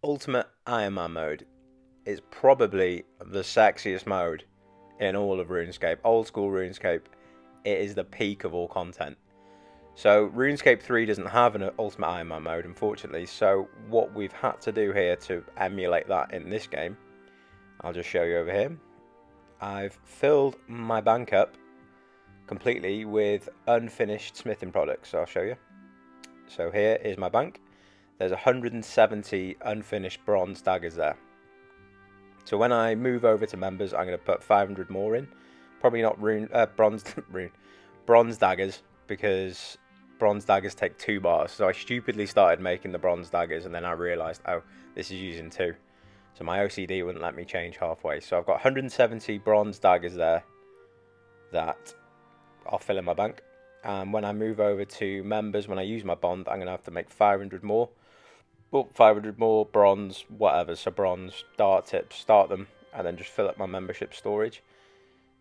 Ultimate Ironman mode is probably the sexiest mode in all of RuneScape. Old school RuneScape, it is the peak of all content. So RuneScape 3 doesn't have an Ultimate Ironman mode, unfortunately. So what we've had to do here to emulate that in this game, I'll just show you over here. I've filled my bank up completely with unfinished smithing products. So I'll show you. So here is my bank. There's 170 unfinished bronze daggers there. So when I move over to members, I'm going to put 500 more in. Probably not bronze daggers, because bronze daggers take 2 bars. So I stupidly started making the bronze daggers, and then I realised, oh, this is using 2. So my OCD wouldn't let me change halfway. So I've got 170 bronze daggers there that I'll fill in my bank. And when I move over to members, when I use my bond, I'm going to have to make 500 more. Well, 500 more bronze, whatever. So bronze dart tips, start them, and then just fill up my membership storage.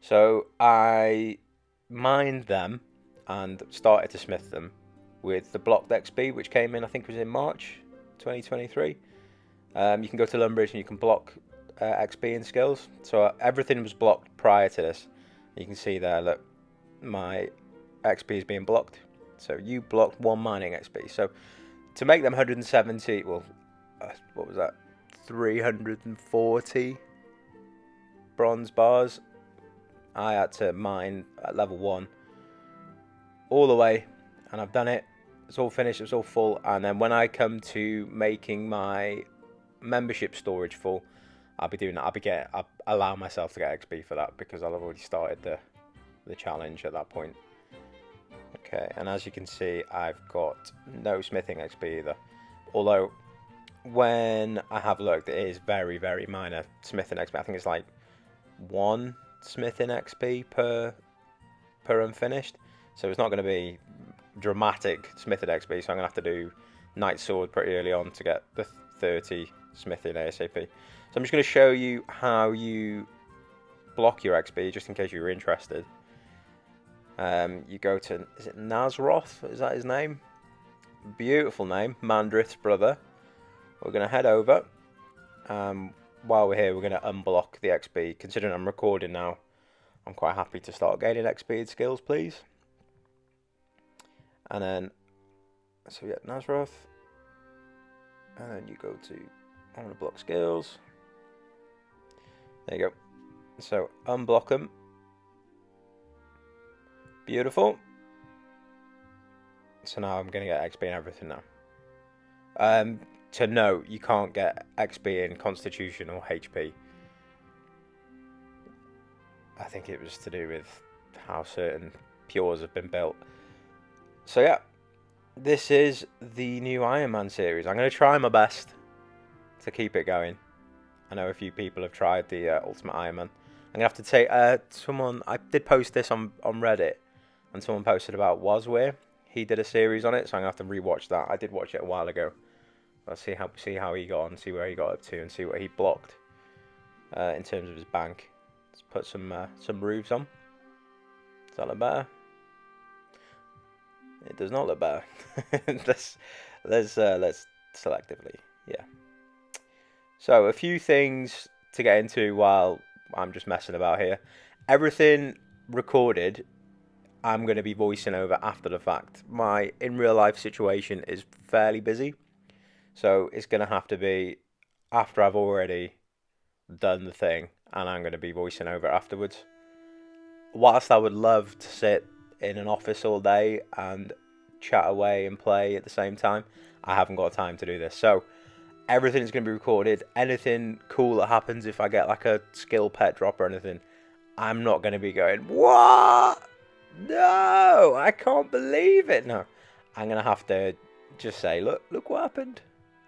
So I mined them and started to smith them with the blocked XP, which came in, I think it was in March 2023. You can go to Lumbridge and you can block XP and skills. So everything was blocked prior to this. You can see there, look, my XP is being blocked. So you blocked 1 mining XP. So to make them 170, well, what was that? 340 bronze bars. I had to mine at level 1 all the way, and I've done it. It's all finished, it's all full. And then when I come to making my membership storage full, I'll be doing that. I'll allow myself to get XP for that, because I'll have already started the challenge at that point. Okay, and as you can see, I've got no smithing XP either. Although, when I have looked, it is very, very minor smithing XP. I think it's like 1 smithing XP per unfinished. So it's not going to be dramatic smithing XP. So I'm going to have to do Knight Sword pretty early on to get the 30 smithing ASAP. So I'm just going to show you how you block your XP, just in case you're interested. You go to, is it Nazroth? Is that his name? Beautiful name, Mandrith's brother. We're going to head over. While we're here, we're going to unblock the XP. Considering I'm recording now, I'm quite happy to start gaining XP and skills, please. And then, so yeah, Nazroth. And then you go to, I'm going to block skills. There you go. So unblock them. Beautiful. So now I'm going to get XP and everything now. To note, you can't get XP in Constitution or HP. I think it was to do with how certain pures have been built. So yeah, this is the new Ironman series. I'm going to try my best to keep it going. I know a few people have tried the Ultimate Ironman. I'm going to have to take someone, I did post this on Reddit, and someone posted about Wasware. He did a series on it, so I'm going to have to rewatch that. I did watch it a while ago. I'll see how he got on, see where he got up to, and see what he blocked in terms of his bank. Let's put some roofs on. Does that look better? It does not look better. let's selectively, yeah. So a few things to get into while I'm just messing about here. Everything recorded, I'm going to be voicing over after the fact. My in real life situation is fairly busy, so it's going to have to be after I've already done the thing, and I'm going to be voicing over afterwards. Whilst I would love to sit in an office all day and chat away and play at the same time, I haven't got time to do this. So everything's going to be recorded. Anything cool that happens, if I get like a skill pet drop or anything, I'm not going to be going, what? No, I can't believe it. No, I'm going to have to just say, look what happened.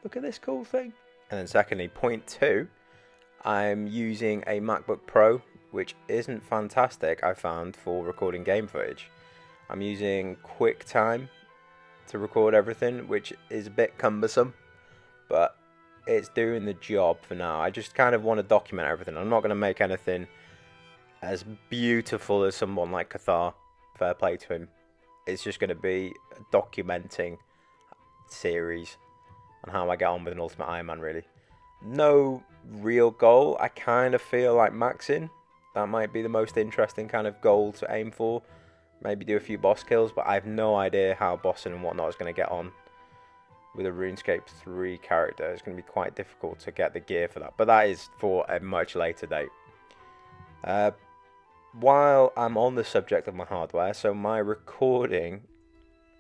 Look at this cool thing. And then secondly, point 2, I'm using a MacBook Pro, which isn't fantastic, I found, for recording game footage. I'm using QuickTime to record everything, which is a bit cumbersome, but it's doing the job for now. I just kind of want to document everything. I'm not going to make anything as beautiful as someone like Cathar. Fair play to him. It's just going to be a documenting series on how I get on with an Ultimate Ironman, really. no real goal. I kind of feel like maxing. That might be the most interesting kind of goal to aim for. Maybe do a few boss kills, but I have no idea how bossing and whatnot is going to get on with a RuneScape 3 character. It's going to be quite difficult to get the gear for that, but that is for a much later date. While I'm on the subject of my hardware, so my recording,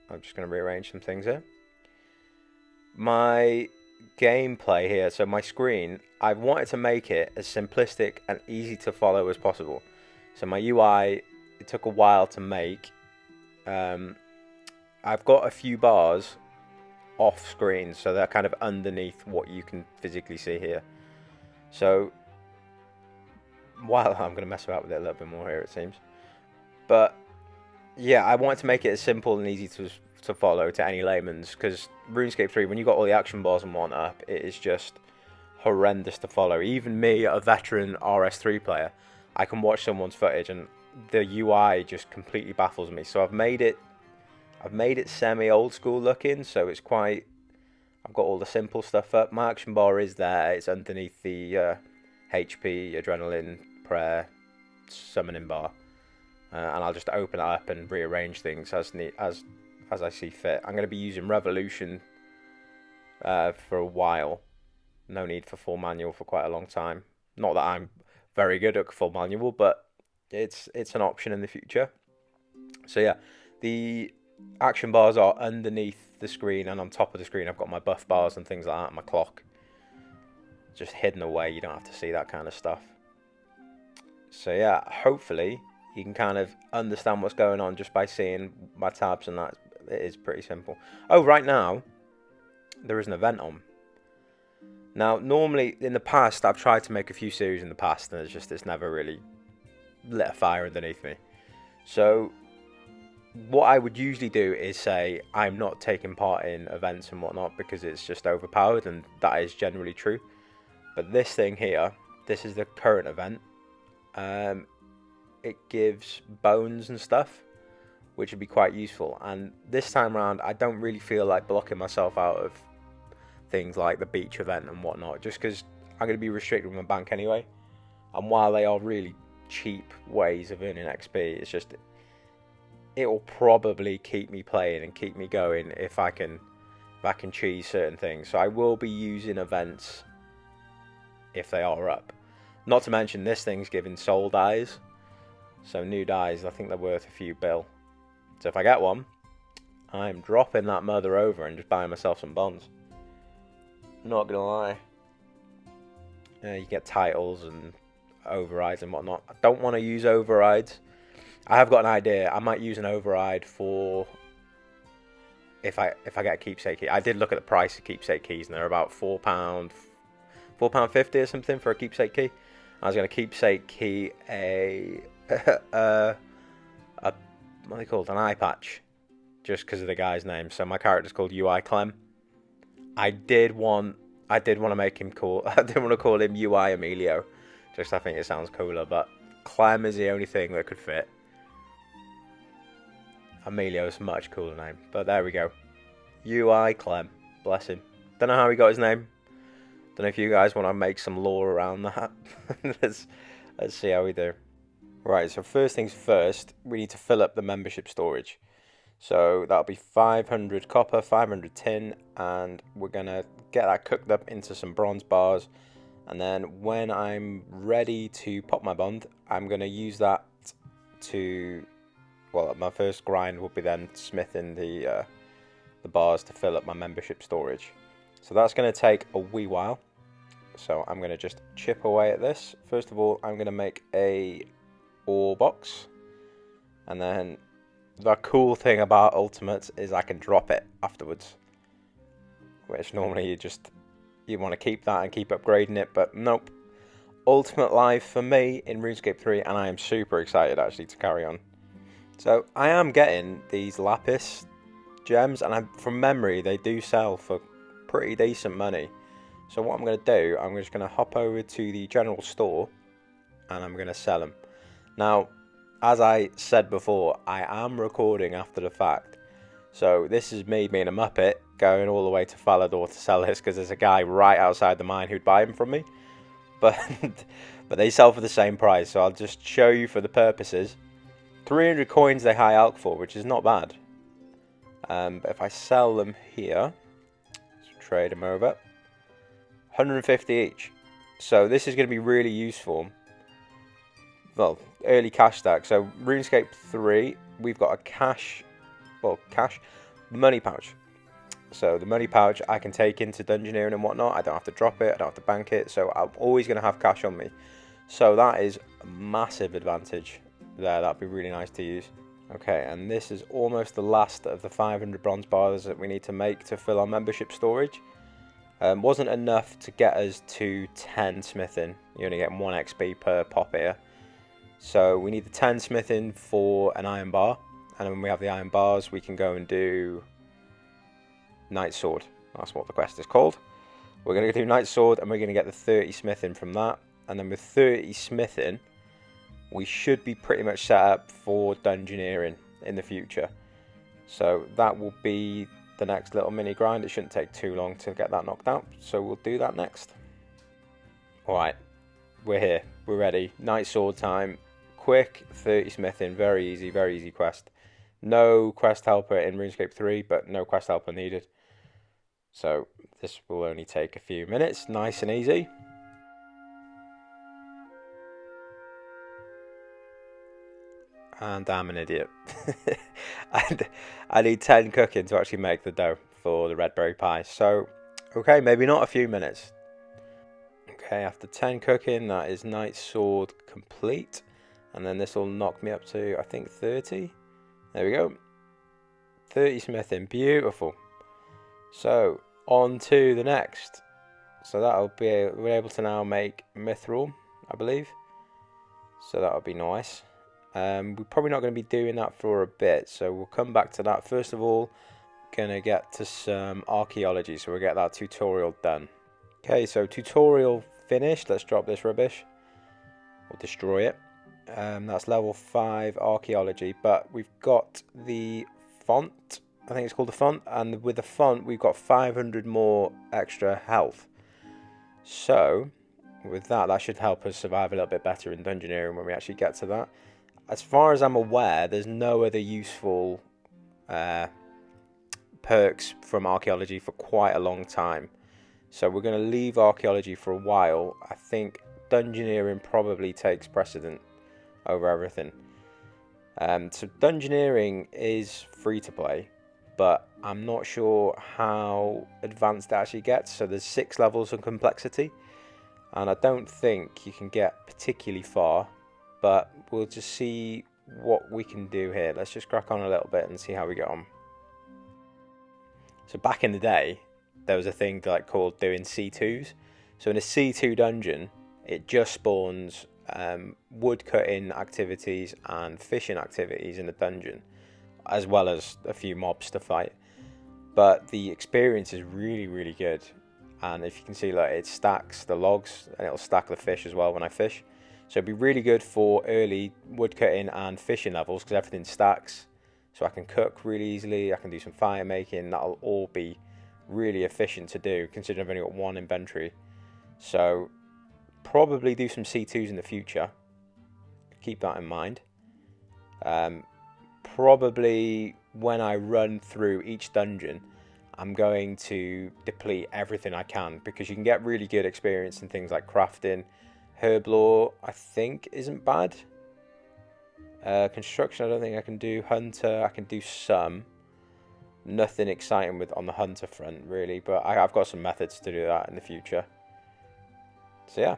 I'm just going to rearrange some things here. My gameplay here, so my screen, I wanted to make it as simplistic and easy to follow as possible. So my UI, it took a while to make. I've got a few bars off screen, so they're kind of underneath what you can physically see here. So while I'm going to mess about with it a little bit more here, it seems. But yeah, I wanted to make it as simple and easy to follow to any layman's, because RuneScape 3, when you got all the action bars and whatnot up, it is just horrendous to follow. Even me, a veteran RS3 player, I can watch someone's footage and the UI just completely baffles me. So I've made it semi old school looking, so it's quite, I've got all the simple stuff up. My action bar is there, it's underneath the HP, adrenaline, prayer, summoning bar, and I'll just open it up and rearrange things as I see fit. I'm going to be using Revolution for a while. No need for full manual for quite a long time. Not that I'm very good at full manual, but it's an option in the future. So yeah, the action bars are underneath the screen, and on top of the screen I've got my buff bars and things like that, my clock. Just hidden away, you don't have to see that kind of stuff. So yeah, hopefully you can kind of understand what's going on just by seeing my tabs, and that it is pretty simple. Oh, right now there is an event on. Now normally in the past I've tried to make a few series in the past, and it's never really lit a fire underneath me. So what I would usually do is say I'm not taking part in events and whatnot because it's just overpowered, and that is generally true. But this thing here, this is the current event. It gives bones and stuff, which would be quite useful. And this time around, I don't really feel like blocking myself out of things like the beach event and whatnot, just because I'm going to be restricted with my bank anyway. And while they are really cheap ways of earning XP, it's just, it will probably keep me playing and keep me going if I can cheese certain things. So I will be using events if they are up. Not to mention this thing's giving soul dies. So new dies, I think they're worth a few bill. So if I get one, I'm dropping that mother over and just buying myself some bonds. Not gonna lie. You get titles and overrides and whatnot. I don't want to use overrides. I have got an idea. I might use an override for if I get a keepsake key. I did look at the price of keepsake keys, and they're about £4.50 or something for a keepsake key. I was going to keepsake key a what are they called? An eye patch, just because of the guy's name. So my character's called Yeweye Clem. I did want to make him cool. I didn't want to call him Yeweye Emilio, just I think it sounds cooler. But Clem is the only thing that could fit. Emilio's a much cooler name, but there we go. Yeweye Clem, bless him. Don't know how he got his name. Don't know if you guys want to make some lore around that. let's see how we do. Right, so first things first, we need to fill up the membership storage. So that'll be 500 copper, 500 tin, and we're going to get that cooked up into some bronze bars. And then when I'm ready to pop my bond, I'm going to use that to, well, my first grind will be then smithing the bars to fill up my membership storage. So that's going to take a wee while. So I'm going to just chip away at this. First of all, I'm going to make a ore box. And then the cool thing about Ultimates is I can drop it afterwards. Which normally you want to keep that and keep upgrading it, but nope. Ultimate life for me in RuneScape 3, and I am super excited actually to carry on. So I am getting these lapis gems, and from memory they do sell for pretty decent money. So what I'm going to do, I'm just going to hop over to the general store and I'm going to sell them. Now, as I said before, I am recording after the fact. So this is me being a muppet going all the way to Falador to sell this because there's a guy right outside the mine who'd buy them from me. But but they sell for the same price, so I'll just show you for the purposes. 300 coins they high alch for, which is not bad. But if I sell them here, let's trade them over. 150 each. So this is going to be really useful. Well, early cash stack. So RuneScape 3, we've got a money pouch. So the money pouch I can take into dungeoneering and whatnot. I don't have to drop it, I don't have to bank it. So I'm always going to have cash on me. So that is a massive advantage there. That'd be really nice to use. Okay, and this is almost the last of the 500 bronze bars that we need to make to fill our membership storage. Wasn't enough to get us to 10 smithing. You only get 1 XP per pop here. So we need the 10 smithing for an iron bar. And then when we have the iron bars, we can go and do Knight Sword. That's what the quest is called. We're going to do Knight Sword and we're going to get the 30 smithing from that. And then with 30 smithing, we should be pretty much set up for dungeoneering in the future. So that will be the next little mini grind. It shouldn't take too long to get that knocked out. So we'll do that next. Alright, we're here. We're ready. Knight Sword time. Quick 30 smithing. Very easy quest. No quest helper in RuneScape 3, but no quest helper needed. So this will only take a few minutes. Nice and easy. And I'm an idiot. I need 10 cooking to actually make the dough for the red berry pie. So, okay, maybe not a few minutes. Okay, after 10 cooking, that is Knight Sword complete. And then this will knock me up to, I think, 30. There we go. 30 smithing, beautiful. So, on to the next. So that'll be, we're able to now make mithril, I believe. So that'll be nice. We're probably not going to be doing that for a bit, so we'll come back to that. First of all, gonna get to some archaeology, so we'll get that tutorial done. Okay, so tutorial finished. Let's drop this rubbish. We'll destroy it. That's level 5 archaeology, but we've got the font. I think it's called the font, and with the font, we've got 500 more extra health. So, with that, that should help us survive a little bit better in dungeoneering when we actually get to that. As far as I'm aware, there's no other useful perks from archaeology for quite a long time. So we're going to leave archaeology for a while. I think dungeoneering probably takes precedent over everything. So dungeoneering is free to play, but I'm not sure how advanced it actually gets. So there's 6 levels of complexity, and I don't think you can get particularly far. But we'll just see what we can do here. Let's just crack on a little bit and see how we get on. So back in the day, there was a thing called doing C2s. So in a C2 dungeon, it just spawns wood cutting activities and fishing activities in the dungeon, as well as a few mobs to fight. But the experience is really good. And if you can see, it stacks the logs and it'll stack the fish as well when I fish. So it'd be really good for early woodcutting and fishing levels because everything stacks. So I can cook really easily, I can do some fire making, that'll all be really efficient to do considering I've only got 1 inventory. So probably do some C2s in the future, keep that in mind. Probably when I run through each dungeon, I'm going to deplete everything I can because you can get really good experience in things like crafting. Herb lore, I think, isn't bad. Construction, I don't think I can do. Hunter, I can do some. Nothing exciting on the hunter front, really, but I've got some methods to do that in the future. So yeah,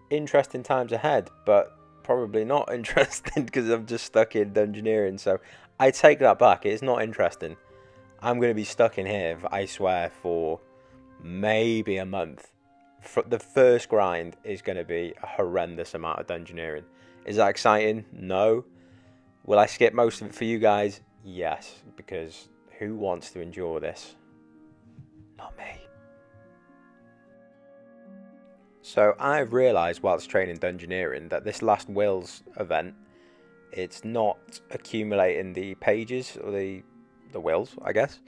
interesting times ahead, but probably not interesting because I'm just stuck in dungeoneering. So I take that back. It's not interesting. I'm going to be stuck in here, I swear, for maybe a month. The first grind is going to be a horrendous amount of dungeoneering. Is that exciting? No. Will I skip most of it for you guys? Yes, because who wants to endure this? Not me. So I've realised whilst training dungeoneering that this last Wills event, it's not accumulating the pages or the the wills, I guess,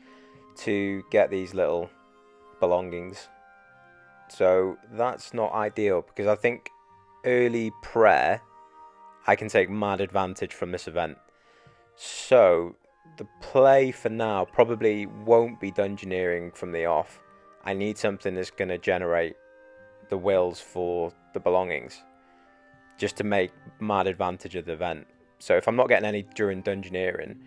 to get these little belongings. So that's not ideal, because I think early prayer, I can take mad advantage from this event. So the play for now probably won't be dungeoneering from the off. I need something that's going to generate the wills for the belongings, just to make mad advantage of the event. So if I'm not getting any during dungeoneering,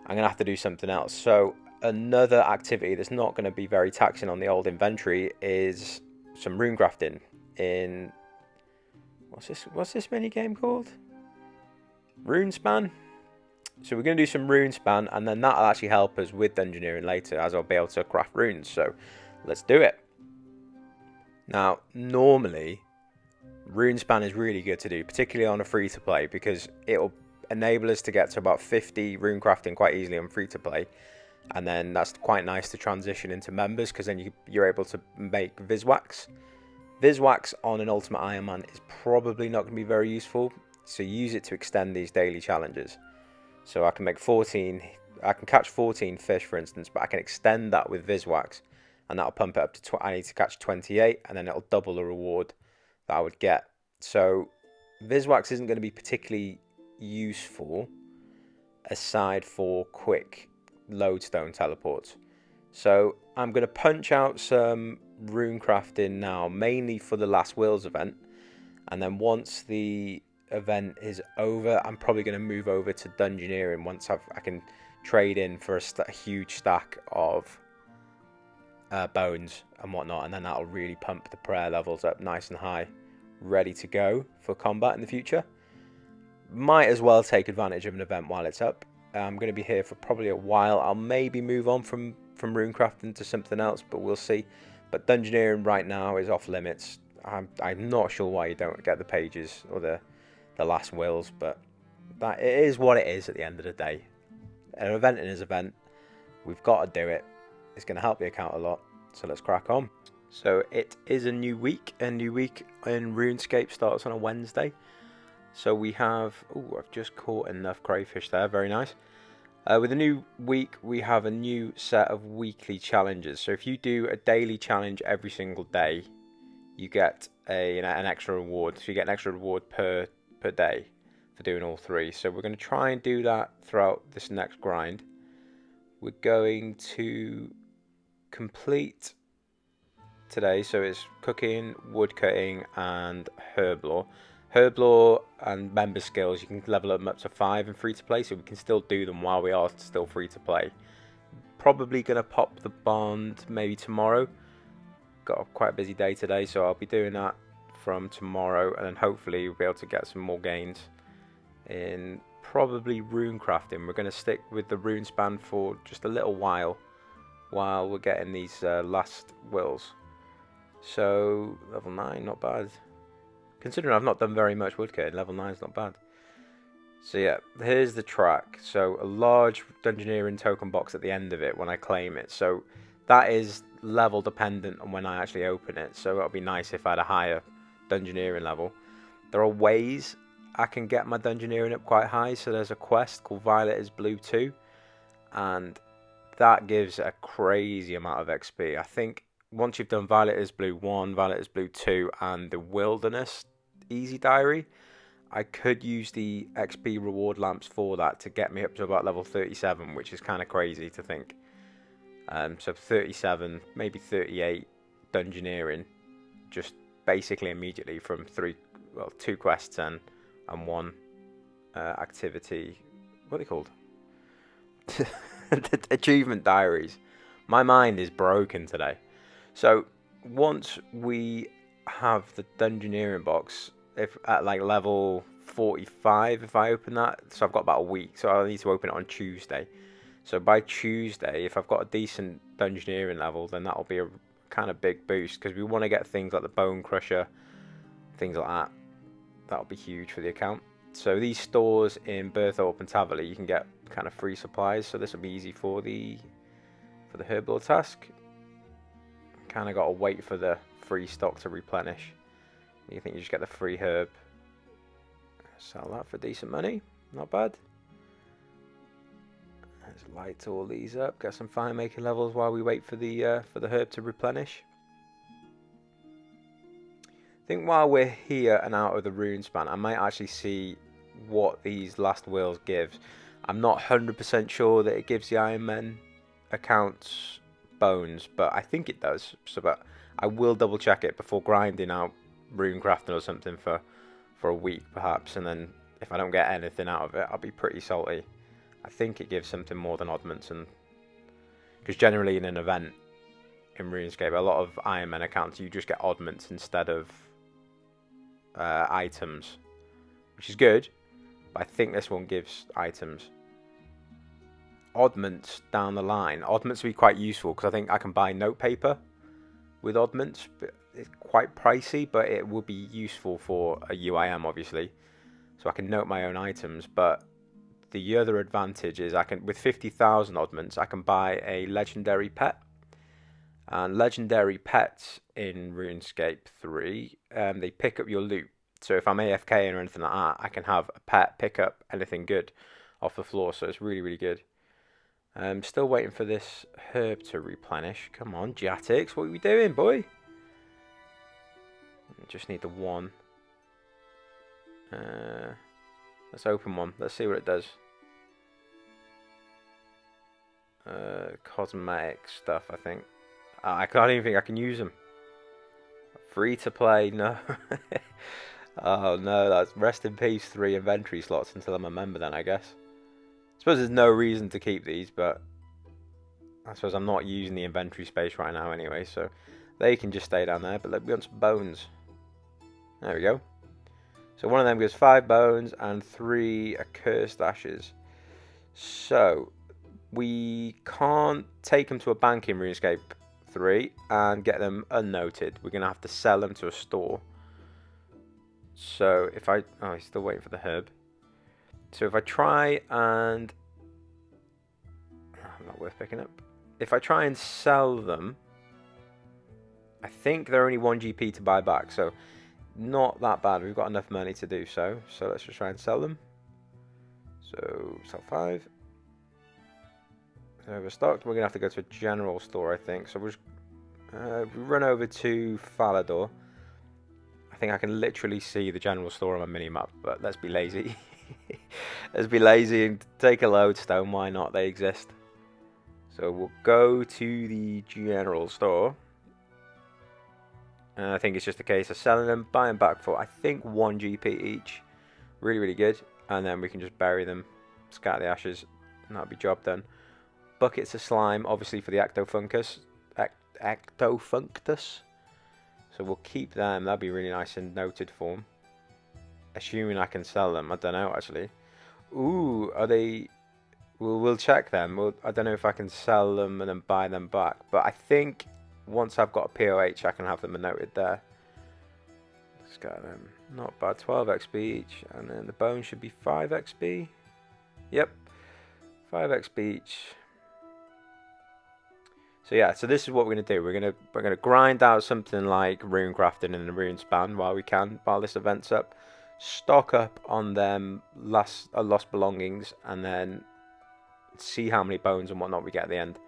I'm going to have to do something else. So another activity that's not going to be very taxing on the old inventory is some rune crafting in... What's this mini game called? Runespan? So we're going to do some Runespan, and then that'll actually help us with dungeoneering later, as I'll be able to craft runes. So let's do it. Now, normally, Runespan is really good to do, particularly on a free-to-play, because it'll enable us to get to about 50 rune crafting quite easily on free-to-play. And then that's quite nice to transition into members, because then you're able to make Viswax. Viswax on an Ultimate Ironman is probably not going to be very useful, so use it to extend these daily challenges. So I can make 14, I can catch 14 fish, for instance, but I can extend that with Viswax, and that'll pump it up to, I need to catch 28, and then it'll double the reward that I would get. So Viswax isn't going to be particularly useful, aside for quick lodestone teleports. So I'm going to punch out some rune crafting now, mainly for the Last Wills event, and then once the event is over, I'm probably going to move over to dungeoneering once I can trade in for a huge stack of bones and whatnot, and then that'll really pump the prayer levels up nice and high, ready to go for combat in the future. Might as well take advantage of an event while it's up. I'm going to be here for probably a while. I'll maybe move on from runecrafting to something else, but we'll see. But dungeoneering right now is off limits. I'm not sure why you don't get the pages or the Last Wills, but that it is what it is at the end of the day. An event is an event. We've got to do it. It's going to help the account a lot. So let's crack on. So it is a new week. A new week in RuneScape starts on a Wednesday. So we have... Oh, I've just caught enough crayfish there. Very nice. With a new week, we have a new set of weekly challenges. So if you do a daily challenge every single day, you get an extra reward. So you get an extra reward per day for doing all three. So we're going to try and do that throughout this next grind. We're going to complete today, so it's cooking, wood cutting, and herb lore. Herb lore and member skills, you can level them up to 5 in free to play, so we can still do them while we are still free to play. Probably going to pop the bond maybe tomorrow. Got a quite busy day today, so I'll be doing that from tomorrow, and then hopefully we'll be able to get some more gains in probably rune crafting. We're going to stick with the rune span for just a little while we're getting these Last Wills. So level 9, not bad. Considering I've not done very much woodcutting, level 9 is not bad. So yeah, here's the track. So a large dungeoneering token box at the end of it when I claim it. So that is level dependent on when I actually open it. So it'll be nice if I had a higher dungeoneering level. There are ways I can get my dungeoneering up quite high. So there's a quest called Violet is Blue 2. And that gives a crazy amount of XP. I think once you've done Violet is Blue 1, Violet is Blue 2, and the Wilderness Easy Diary, I could use the XP reward lamps for that to get me up to about level 37, which is kind of crazy to think. So 37, maybe 38 dungeoneering, just basically immediately from 2 quests and 1 activity. What are they called? Achievement diaries. My mind is broken today. So once we have the dungeoneering box, if at like level 45, if I open that, so I've got about a week, so I need to open it on Tuesday. So by Tuesday, if I've got a decent dungeoneering level, then that'll be a kind of big boost, because we want to get things like the Bone Crusher, things like that. That'll be huge for the account. So these stores in Berthorpe and Taverley, you can get kind of free supplies, so this will be easy for the herb lore task. Kind of got to wait for the free stock to replenish. You think you just get the free herb. Sell that for decent money, not bad. Let's light all these up. Get some fire making levels while we wait for the herb to replenish. I think while we're here and out of the rune span, I might actually see what these last wheels gives. I'm not 100% sure that it gives the Ironman accounts bones, but I think it does. So, but I will double check it before grinding out rune crafting or something for a week perhaps, and then if I don't get anything out of it, I'll be pretty salty. I think it gives something more than oddments, and because generally in an event in RuneScape, a lot of Ironman accounts you just get oddments instead of items, which is good, but I think this one gives items. Oddments down the line, oddments will be quite useful because I think I can buy note paper with oddments, but it's quite pricey, but it will be useful for a UIM obviously, so I can note my own items. But the other advantage is I can, with 50,000 oddments, I can buy a legendary pet. And legendary pets in RuneScape 3, they pick up your loot. So if I'm AFK or anything like that, I can have a pet pick up anything good off the floor. So it's really, really good. I'm still waiting for this herb to replenish. Come on, Jatix, what are we doing, boy? Just need the one. Let's open one. Let's see what it does. Cosmetic stuff, I think. I can't even think I can use them. Free to play, no. Oh no, that's rest in peace 3 inventory slots until I'm a member then, I guess. I suppose there's no reason to keep these, but I suppose I'm not using the inventory space right now anyway, so they can just stay down there. But look, we want some bones. There we go. So one of them gives 5 bones and 3 accursed ashes. So we can't take them to a bank in RuneScape 3 and get them unnoted. We're going to have to sell them to a store. So if I... Oh, he's still waiting for the herb. So if I try and... Oh, not worth picking up. If I try and sell them, I think they're only 1 GP to buy back. So not that bad. We've got enough money to do so. So let's just try and sell them. So sell 5. Overstocked. We're gonna have to go to a general store, I think. So we'll just we run over to Falador. I think I can literally see the general store on my mini map, but let's be lazy. Let's be lazy and take a lodestone. Why not? They exist. So we'll go to the general store. And I think it's just a case of selling them, buying back for I think 1 GP each. Really, really good. And then we can just bury them, scatter the ashes, and that'll be job done. Buckets of slime, obviously for the Ectofunctus. So we'll keep them. That'd be really nice in noted form. Assuming I can sell them. I don't know, actually. Ooh, are they... We'll check them. I don't know if I can sell them and then buy them back. But I think once I've got a POH, I can have them noted there. Let's get them. Not bad. 12 XP each. And then the bone should be 5 XP. Yep. 5 XP each. So yeah, so this is what we're gonna do. We're gonna grind out something like rune crafting in the rune span while we can, while this event's up. Stock up on them lost belongings, and then see how many bones and whatnot we get at the end.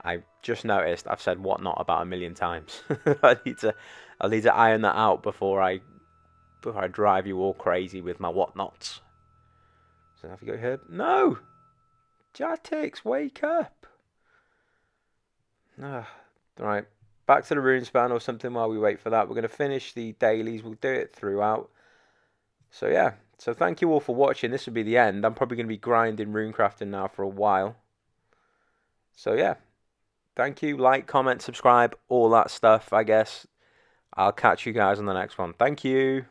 I just noticed I've said whatnot about 1 million times. I need to iron that out before I drive you all crazy with my whatnots. So have you got here? No, Jatix, wake up. Right, back to the rune span or something while we wait for that. We're going to finish the dailies. We'll do it throughout. So yeah, so thank you all for watching. This will be the end. I'm probably going to be grinding runecrafting now for a while. So yeah, thank you. Like, comment, subscribe, all that stuff, I guess. I'll catch you guys on the next one. Thank you.